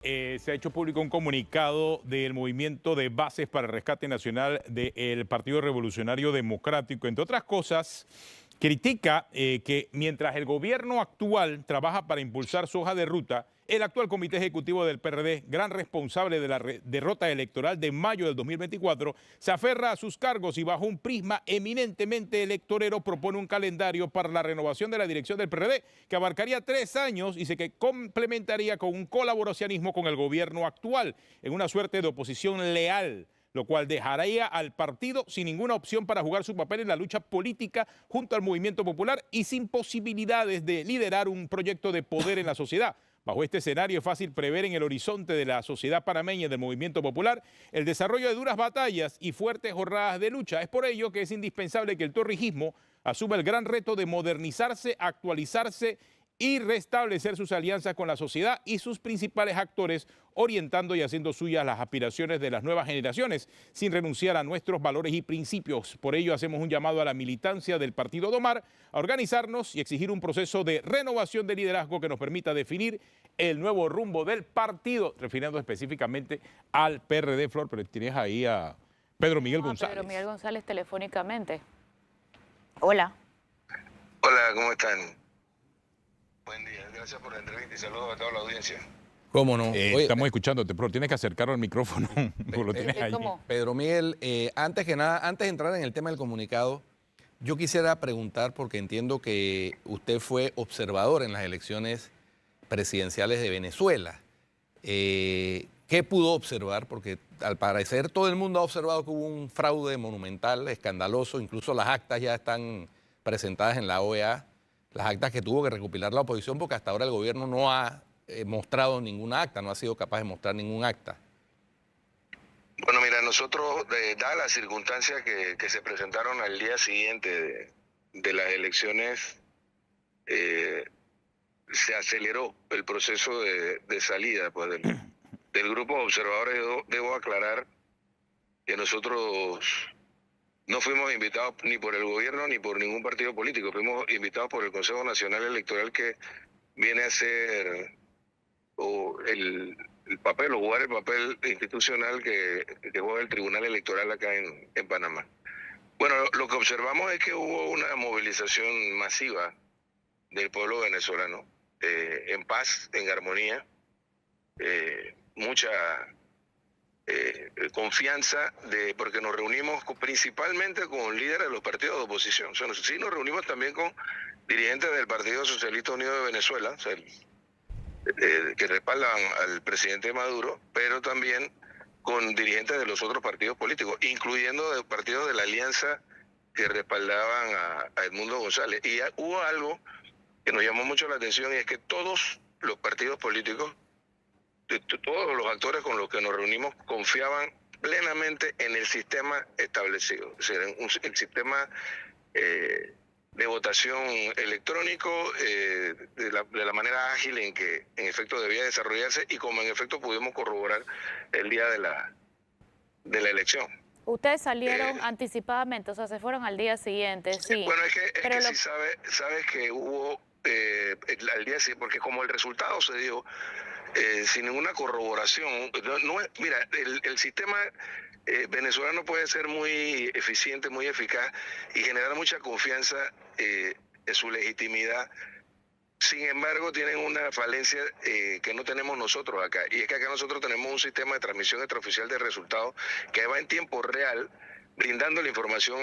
Se ha hecho público un comunicado del Movimiento de Bases para el Rescate Nacional del Partido Revolucionario Democrático. Entre otras cosas, critica que mientras el gobierno actual trabaja para impulsar su hoja de ruta, el actual Comité Ejecutivo del PRD, gran responsable de la derrota electoral de mayo del 2024, se aferra a sus cargos y bajo un prisma eminentemente electorero propone un calendario para la renovación de la dirección del PRD que abarcaría 3 años y se complementaría con un colaboracionismo con el gobierno actual en una suerte de oposición leal, lo cual dejaría al partido sin ninguna opción para jugar su papel en la lucha política junto al movimiento popular y sin posibilidades de liderar un proyecto de poder en la sociedad. Bajo este escenario es fácil prever en el horizonte de la sociedad panameña y del movimiento popular el desarrollo de duras batallas y fuertes jornadas de lucha. Es por ello que es indispensable que el torrijismo asuma el gran reto de modernizarse, actualizarse y restablecer sus alianzas con la sociedad y sus principales actores, orientando y haciendo suyas las aspiraciones de las nuevas generaciones, sin renunciar a nuestros valores y principios. Por ello hacemos un llamado a la militancia del Partido Domar a organizarnos y exigir un proceso de renovación de liderazgo que nos permita definir el nuevo rumbo del partido, refiriendo específicamente al PRD. Flor, pero tienes ahí a Pedro Miguel González. Pedro Miguel González telefónicamente. Hola. Hola, ¿cómo están? Buen día, gracias por la entrevista y saludos a toda la audiencia. ¿Cómo no? Oye, Estamos escuchándote, pero tienes que acercarlo al micrófono, porque lo tienes ahí. ¿Cómo? Pedro Miguel, antes que nada, antes de entrar en el tema del comunicado, yo quisiera preguntar, porque entiendo que usted fue observador en las elecciones presidenciales de Venezuela. ¿Qué pudo observar? Porque al parecer todo el mundo ha observado que hubo un fraude monumental, escandaloso, incluso las actas ya están presentadas en la OEA, las actas que tuvo que recopilar la oposición, porque hasta ahora el gobierno no ha mostrado ninguna acta, no ha sido capaz de mostrar ningún acta. Bueno, mira, nosotros, dadas las circunstancias que se presentaron al día siguiente de las elecciones, se aceleró el proceso de salida pues, del grupo de observadores. Debo aclarar que nosotros no fuimos invitados ni por el gobierno ni por ningún partido político, fuimos invitados por el Consejo Nacional Electoral, que viene a ser el papel, o jugar el papel institucional que juega el Tribunal Electoral acá en Panamá. Bueno, lo que observamos es que hubo una movilización masiva del pueblo venezolano, en paz, en armonía, mucha confianza, porque nos reunimos principalmente con líderes de los partidos de oposición. O sea, sí nos reunimos también con dirigentes del Partido Socialista Unido de Venezuela, o sea, que respaldan al presidente Maduro, pero también con dirigentes de los otros partidos políticos, incluyendo de partidos de la alianza que respaldaban a Edmundo González. Y hubo algo que nos llamó mucho la atención, y es que todos los partidos políticos, todos los actores con los que nos reunimos, confiaban plenamente en el sistema establecido, es decir, en el sistema de votación electrónico, de la manera ágil en que en efecto debía desarrollarse, y como en efecto pudimos corroborar el día de la elección. Ustedes salieron anticipadamente, o sea, se fueron al día siguiente, sí. Bueno, es que sí sabes que hubo al día siguiente, porque como el resultado se dio sin ninguna corroboración, mira, el sistema venezolano puede ser muy eficiente, muy eficaz y generar mucha confianza en su legitimidad. Sin embargo, tienen una falencia que no tenemos nosotros acá, y es que acá nosotros tenemos un sistema de transmisión extraoficial de resultados que va en tiempo real, brindando la información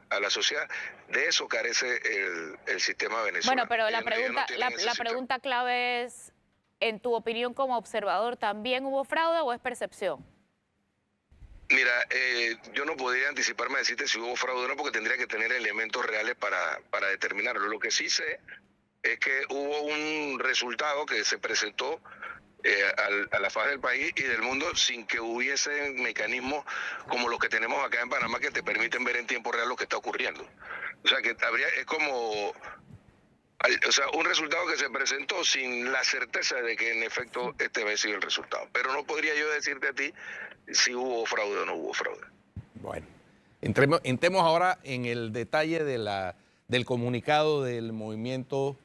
a la sociedad. De eso carece el sistema venezolano. Bueno, pero la pregunta clave es, en tu opinión como observador, ¿también hubo fraude o es percepción? Mira, yo no podría anticiparme a decirte si hubo fraude o no, porque tendría que tener elementos reales para determinarlo. Lo que sí sé es que hubo un resultado que se presentó a la faz del país y del mundo sin que hubiese mecanismos como los que tenemos acá en Panamá, que te permiten ver en tiempo real lo que está ocurriendo. O sea, que es como un resultado que se presentó sin la certeza de que en efecto este había sido el resultado. Pero no podría yo decirte a ti si hubo fraude o no hubo fraude. Bueno, entremos ahora en el detalle del comunicado del movimiento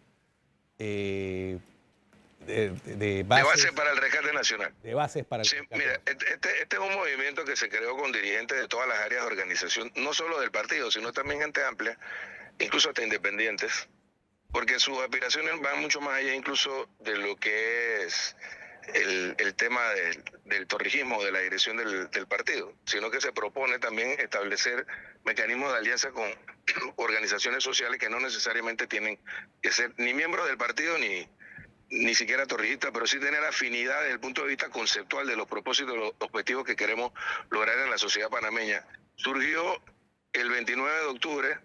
de base para el rescate nacional. De bases para el Sí, rescate. mira, este es un movimiento que se creó con dirigentes de todas las áreas de organización, no solo del partido, sino también gente amplia, incluso hasta independientes, porque sus aspiraciones van mucho más allá incluso de lo que es el tema del torrijismo, de la dirección del partido, sino que se propone también establecer mecanismos de alianza con organizaciones sociales que no necesariamente tienen que ser ni miembros del partido ni siquiera torrijistas, pero sí tener afinidad desde el punto de vista conceptual de los propósitos, los objetivos que queremos lograr en la sociedad panameña. Surgió el 29 de octubre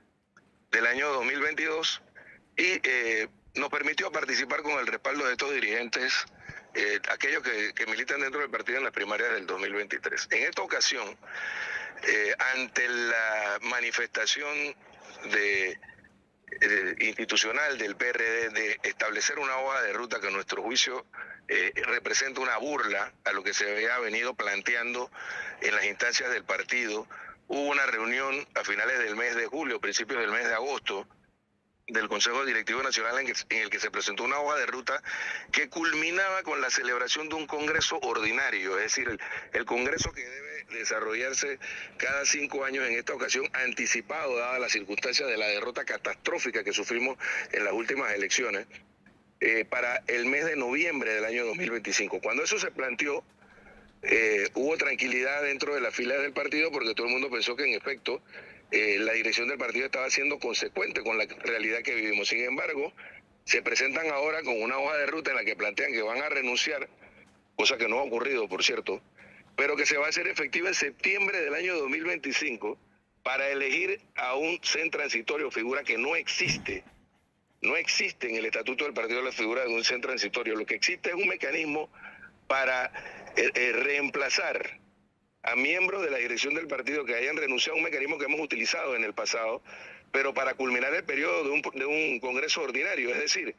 del año 2022 y nos permitió participar con el respaldo de estos dirigentes, aquellos que militan dentro del partido en las primarias del 2023. En esta ocasión, ante la manifestación institucional del PRD de establecer una hoja de ruta que a nuestro juicio representa una burla a lo que se había venido planteando en las instancias del partido, hubo una reunión a finales del mes de julio, principios del mes de agosto, del Consejo Directivo Nacional en el que se presentó una hoja de ruta que culminaba con la celebración de un congreso ordinario, es decir, el congreso que debe desarrollarse cada 5 años, en esta ocasión anticipado, dada las circunstancias de la derrota catastrófica que sufrimos en las últimas elecciones, para el mes de noviembre del año 2025. Cuando eso se planteó, hubo tranquilidad dentro de las filas del partido porque todo el mundo pensó que en efecto la dirección del partido estaba siendo consecuente con la realidad que vivimos. Sin embargo, se presentan ahora con una hoja de ruta en la que plantean que van a renunciar, cosa que no ha ocurrido, por cierto, pero que se va a hacer efectiva en septiembre del año 2025 para elegir a un CEN transitorio, figura que no existe. No existe en el estatuto del partido la figura de un CEN transitorio. Lo que existe es un mecanismo para reemplazar a miembros de la dirección del partido que hayan renunciado a un mecanismo que hemos utilizado en el pasado, pero para culminar el periodo de un congreso ordinario. Es decir,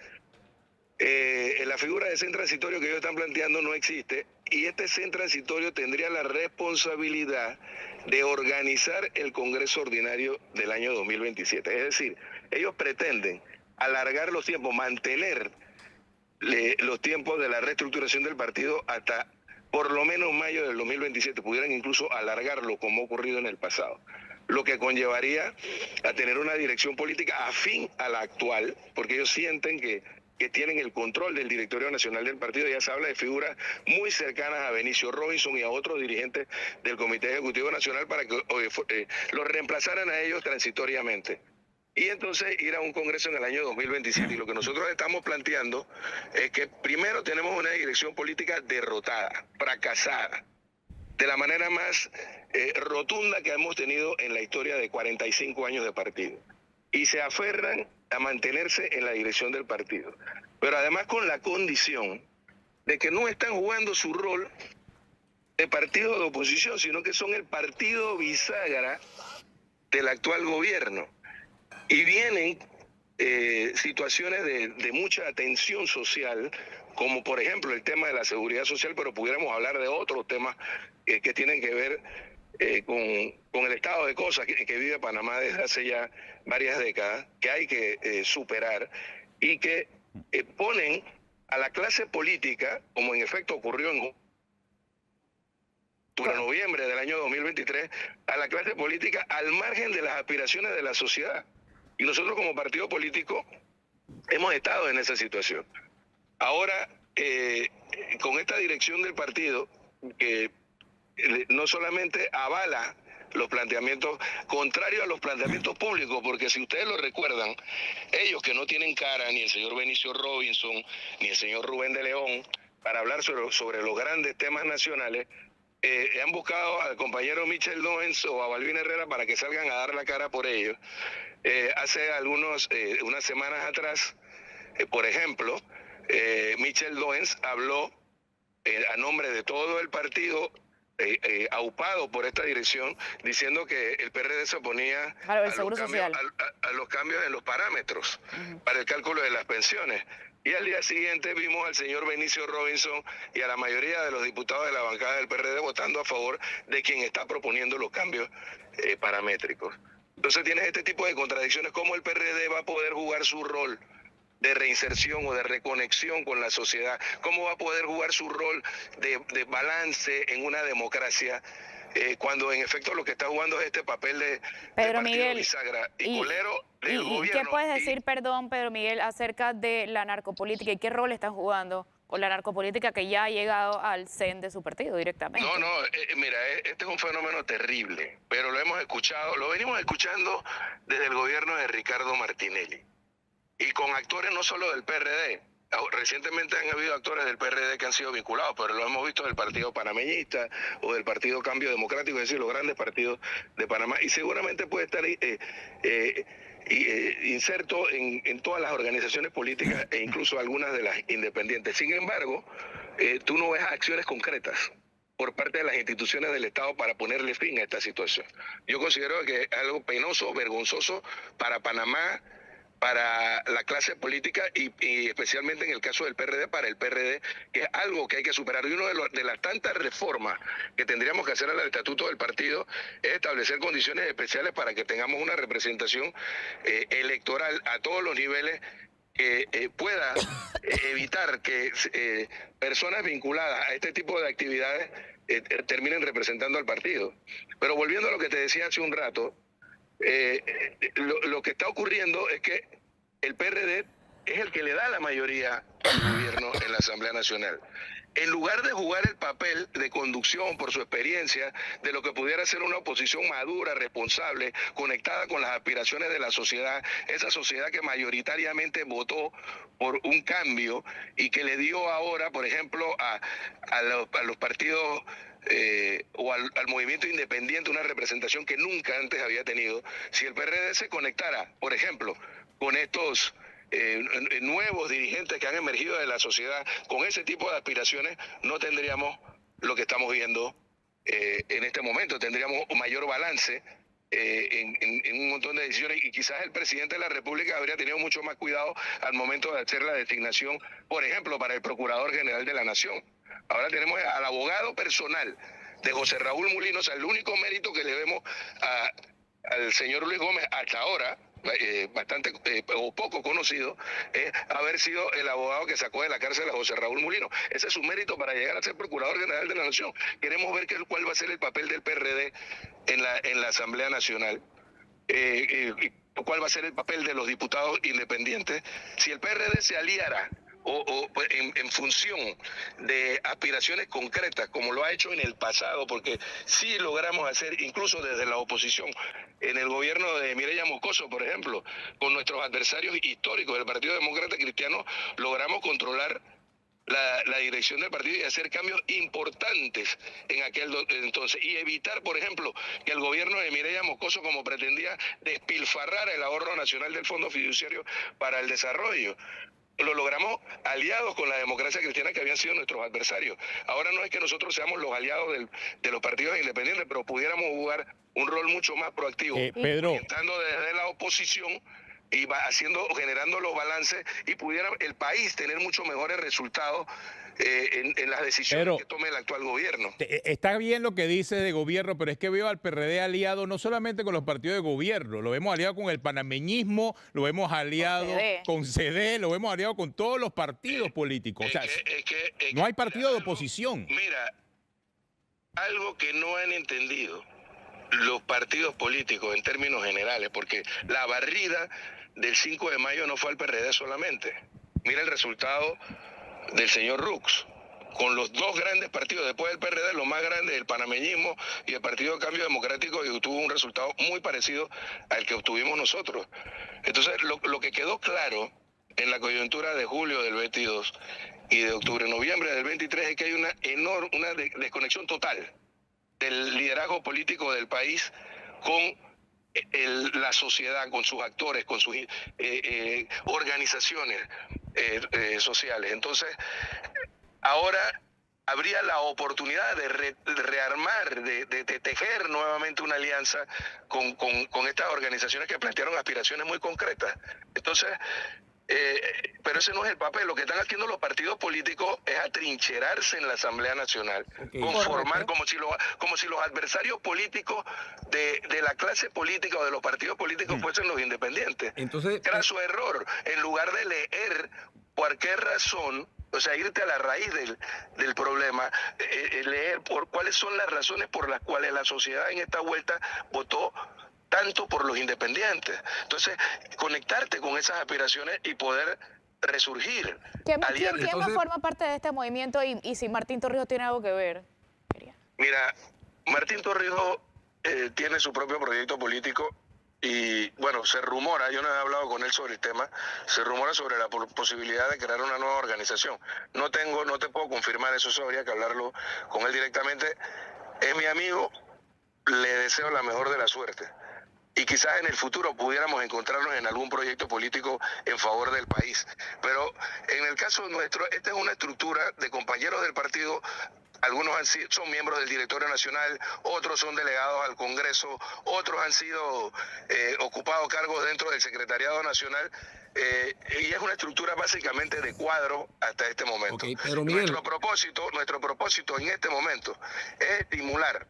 la figura de CEN transitorio que ellos están planteando no existe, y este CEN transitorio tendría la responsabilidad de organizar el congreso ordinario del año 2027. Es decir, ellos pretenden alargar los tiempos, mantener los tiempos de la reestructuración del partido hasta por lo menos mayo del 2027, pudieran incluso alargarlo como ha ocurrido en el pasado, lo que conllevaría a tener una dirección política afín a la actual, porque ellos sienten que tienen el control del directorio nacional del partido. Ya se habla de figuras muy cercanas a Benicio Robinson y a otros dirigentes del Comité Ejecutivo Nacional para que los reemplazaran a ellos transitoriamente. Y entonces ir a un congreso en el año 2027. Y lo que nosotros estamos planteando es que primero tenemos una dirección política derrotada, fracasada, de la manera más rotunda que hemos tenido en la historia de 45 años de partido. Y se aferran a mantenerse en la dirección del partido. Pero además con la condición de que no están jugando su rol de partido de oposición, sino que son el partido bisagra del actual gobierno. Y vienen situaciones de mucha tensión social, como por ejemplo el tema de la seguridad social, pero pudiéramos hablar de otros temas que tienen que ver con el estado de cosas que vive Panamá desde hace ya varias décadas, que hay que superar y que ponen a la clase política, como en efecto ocurrió en noviembre del año 2023, a la clase política al margen de las aspiraciones de la sociedad. Y nosotros como partido político hemos estado en esa situación. Ahora, con esta dirección del partido, que no solamente avala los planteamientos contrarios a los planteamientos públicos, porque si ustedes lo recuerdan, ellos que no tienen cara, ni el señor Benicio Robinson, ni el señor Rubén de León, para hablar sobre los grandes temas nacionales, han buscado al compañero Michel Doens o a Balvin Herrera para que salgan a dar la cara por ellos. Hace unas semanas atrás, por ejemplo, Michel Doens habló a nombre de todo el partido, aupado por esta dirección, diciendo que el PRD se oponía claro, a los cambios en los parámetros para el cálculo de las pensiones. Y al día siguiente vimos al señor Benicio Robinson y a la mayoría de los diputados de la bancada del PRD votando a favor de quien está proponiendo los cambios paramétricos. Entonces tienes este tipo de contradicciones. ¿Cómo el PRD va a poder jugar su rol de reinserción o de reconexión con la sociedad? ¿Cómo va a poder jugar su rol de balance en una democracia cuando en efecto lo que está jugando es este papel de Pedro partido Miguel, bisagra y colero del gobierno? ¿qué puedes decir, perdón, Pedro Miguel, acerca de la narcopolítica y qué rol están jugando con la narcopolítica que ya ha llegado al CEN de su partido directamente? No, mira, este es un fenómeno terrible, pero lo hemos escuchado, lo venimos escuchando desde el gobierno de Ricardo Martinelli y con actores no solo del PRD. Recientemente han habido actores del PRD que han sido vinculados, pero lo hemos visto del Partido Panameñista o del Partido Cambio Democrático, es decir, los grandes partidos de Panamá, y seguramente puede estar inserto en todas las organizaciones políticas e incluso algunas de las independientes. Sin embargo, tú no ves acciones concretas por parte de las instituciones del Estado para ponerle fin a esta situación. Yo considero que es algo penoso, vergonzoso para Panamá, para la clase política y especialmente en el caso del PRD, para el PRD, que es algo que hay que superar. Y una de las tantas reformas que tendríamos que hacer al estatuto del partido es establecer condiciones especiales para que tengamos una representación electoral a todos los niveles que pueda evitar que personas vinculadas a este tipo de actividades terminen representando al partido. Pero volviendo a lo que te decía hace un rato, lo que está ocurriendo es que el PRD es el que le da la mayoría al gobierno en la Asamblea Nacional. En lugar de jugar el papel de conducción por su experiencia de lo que pudiera ser una oposición madura, responsable, conectada con las aspiraciones de la sociedad, esa sociedad que mayoritariamente votó por un cambio y que le dio ahora, por ejemplo, a los partidos o al movimiento independiente una representación que nunca antes había tenido. Si el PRD se conectara, por ejemplo, con estos nuevos dirigentes que han emergido de la sociedad, con ese tipo de aspiraciones, no tendríamos lo que estamos viendo en este momento, tendríamos un mayor balance en un montón de decisiones, y quizás el presidente de la República habría tenido mucho más cuidado al momento de hacer la designación, por ejemplo, para el Procurador General de la Nación. Ahora tenemos al abogado personal de José Raúl Mulino. O sea, el único mérito que le vemos al señor Luis Gómez hasta ahora, bastante o poco conocido, es haber sido el abogado que sacó de la cárcel a José Raúl Mulino. Ese es su mérito para llegar a ser Procurador General de la Nación. Queremos ver cuál va a ser el papel del PRD en la Asamblea Nacional. ¿Cuál va a ser el papel de los diputados independientes? Si el PRD se aliara en función de aspiraciones concretas, como lo ha hecho en el pasado, porque sí logramos hacer, incluso desde la oposición, en el gobierno de Mireya Moscoso, por ejemplo, con nuestros adversarios históricos del Partido Demócrata Cristiano, logramos controlar la dirección del partido y hacer cambios importantes en aquel entonces, y evitar, por ejemplo, que el gobierno de Mireya Moscoso, como pretendía, despilfarrara el ahorro nacional del Fondo Fiduciario para el Desarrollo. Lo logramos aliados con la democracia cristiana, que habían sido nuestros adversarios. Ahora no es que nosotros seamos los aliados de los partidos independientes, pero pudiéramos jugar un rol mucho más proactivo, Pedro, estando desde la oposición y generando los balances, y pudiera el país tener mucho mejores resultados en las decisiones que tome el actual gobierno. Está bien lo que dice de gobierno, pero es que veo al PRD aliado no solamente con los partidos de gobierno, lo vemos aliado con el panameñismo, lo vemos aliado con CD, lo vemos aliado con todos los partidos políticos. O sea, no hay partido de oposición. Mira, algo que no han entendido los partidos políticos en términos generales, porque la barrida del 5 de mayo no fue al PRD solamente. Mira el resultado del señor Rux, con los dos grandes partidos después del PRD, lo más grande, el panameñismo y el Partido Cambio Democrático, y obtuvo un resultado muy parecido al que obtuvimos nosotros. Entonces, lo que quedó claro en la coyuntura de julio del 22 y de octubre, noviembre del 23, es que hay una desconexión total del liderazgo político del país con la sociedad, con sus actores, con sus organizaciones sociales. Entonces, ahora habría la oportunidad de rearmar, de tejer nuevamente una alianza con estas organizaciones que plantearon aspiraciones muy concretas. Entonces, Pero ese no es el papel. Lo que están haciendo los partidos políticos es atrincherarse en la Asamblea Nacional, conformar como si los adversarios políticos de la clase política o de los partidos políticos fuesen los independientes. Entonces, era su error. En lugar de leer por qué razón, o sea, irte a la raíz del problema, leer por cuáles son las razones por las cuales la sociedad en esta vuelta votó tanto por los independientes. Entonces, conectarte con esas aspiraciones y poder resurgir. ¿Quién más forma parte de este movimiento y si Martín Torrijos tiene algo que ver? Mira, Martín Torrijos tiene su propio proyecto político y, bueno, se rumora, yo no he hablado con él sobre el tema, se rumora sobre la posibilidad de crear una nueva organización. No te puedo confirmar eso habría que hablarlo con él directamente. Es mi amigo, le deseo la mejor de la suerte. Y quizás en el futuro pudiéramos encontrarnos en algún proyecto político en favor del país. Pero en el caso nuestro, esta es una estructura de compañeros del partido. Algunos son miembros del Directorio Nacional, otros son delegados al Congreso, otros han sido ocupados cargos dentro del Secretariado Nacional. Y es una estructura básicamente de cuadro hasta este momento. Okay, pero Miguel, nuestro propósito en este momento es estimular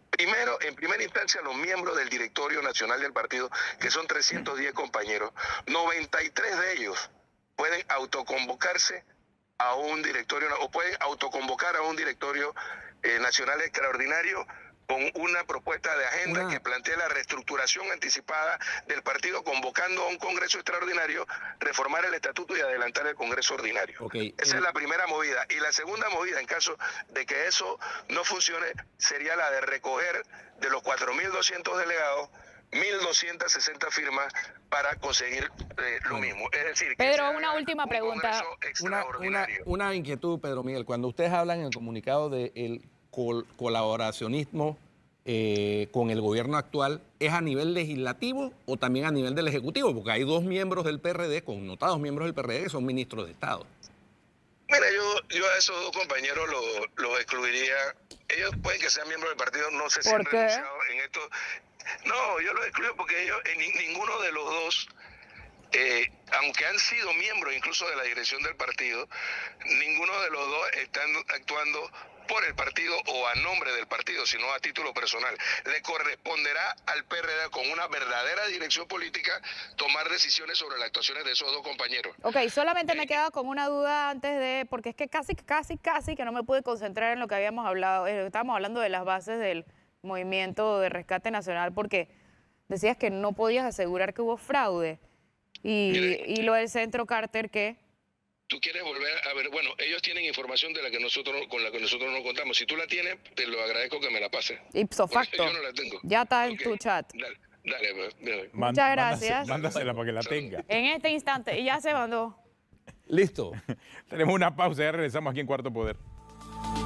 primero, en primera instancia, los miembros del Directorio Nacional del partido, que son 310 compañeros. 93 de ellos pueden autoconvocarse a un directorio, o pueden autoconvocar a un directorio nacional extraordinario con una propuesta de agenda que plantea la reestructuración anticipada del partido, convocando a un Congreso extraordinario, reformar el estatuto y adelantar el Congreso ordinario. Esa es la primera movida. Y la segunda movida, en caso de que eso no funcione, sería la de recoger de los 4.200 delegados 1.260 firmas para conseguir lo mismo. Es decir, Pedro, una última pregunta. Una inquietud, Pedro Miguel. Cuando ustedes hablan en el comunicado del colaboracionismo con el gobierno actual, ¿es a nivel legislativo o también a nivel del Ejecutivo? Porque hay dos miembros del PRD, connotados miembros del PRD, que son ministros de Estado. Mira, yo a esos dos compañeros los excluiría. Ellos pueden que sean miembros del partido, no sé si han renunciado en esto. No, yo los excluyo porque ellos, ninguno de los dos, aunque han sido miembros incluso de la dirección del partido, ninguno de los dos están actuando por el partido o a nombre del partido, sino a título personal. Le corresponderá al PRD, con una verdadera dirección política, tomar decisiones sobre las actuaciones de esos dos compañeros. Ok, solamente me queda con una duda antes de, porque es que casi que no me pude concentrar en lo que habíamos hablado. Estábamos hablando de las bases del Movimiento de Rescate Nacional, porque decías que no podías asegurar que hubo fraude. Y lo del Centro Carter, ¿qué? Tú quieres volver a ver, bueno, ellos tienen información con la que nosotros no contamos. Si tú la tienes, te lo agradezco que me la pases. Ipso facto. Yo no la tengo. Ya está en tu chat. Dale. Muchas gracias. Mándasela para que la tenga. En este instante, y ya se mandó. Listo. Tenemos una pausa, ya regresamos aquí en Cuarto Poder.